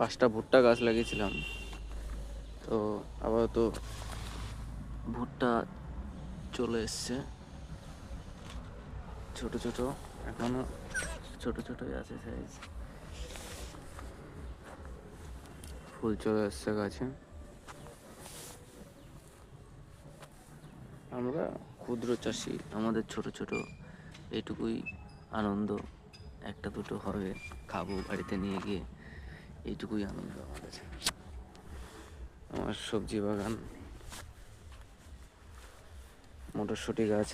5টা ভুট্টা গাছ লাগিয়েছিলাম, তো আপাতত ভুট্টা চলে এসছে ছোট ছোট, এখনো ছোট ছোটই আছে সাইজ। ফুল চলে এসছে গাছে। আমরা ক্ষুদ্র চাষি, আমাদের ছোট ছোট এইটুকুই আনন্দ। একটা দুটো হবে, খাবো বাড়িতে নিয়ে গিয়ে, এইটুকুই আনন্দ আমাদের। আমার সবজি বাগান, মটরশুঁটি গাছ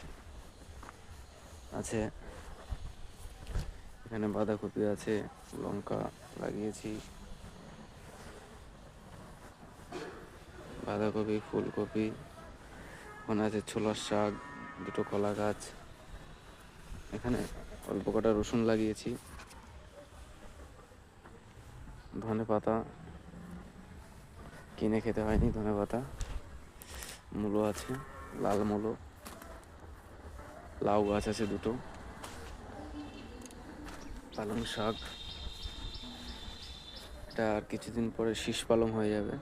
আছে, এখানে বাঁধাকপি আছে, লঙ্কা লাগিয়েছি, বাঁধাকপি, ফুলকপি, ওখানে আছে ছোলার শাক, দুটো কলা গাছ, এখানে অল্প কটা রসুন লাগিয়েছি, ধনে পাতা কিনে খেতে হয়নি, ধনে পাতা, মূলো আছে, লাল মূলো, লাউ গাছ আছে দুটো, পালং শাক, এটা আর কিছুদিন পরে শীষ পালং হয়ে যাবে,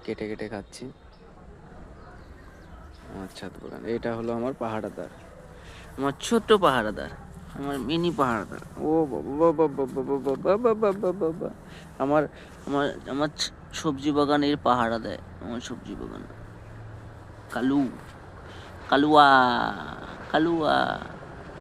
কেটে কেটে খাচ্ছি। আমার ছাদ বাগান, এটা হলো আমার পাহাড়াদার, আমার ছোট্ট পাহাড়াদার, আমার মিনি পাহাড়াদার। ও বাবা বাবা বাবা বাবা বাবা বাবা বাবা, আমার আমার আমার সবজি বাগানের পাহারা দেয় আমার সবজি বাগান। কালু, কালুয়া, কালুয়া।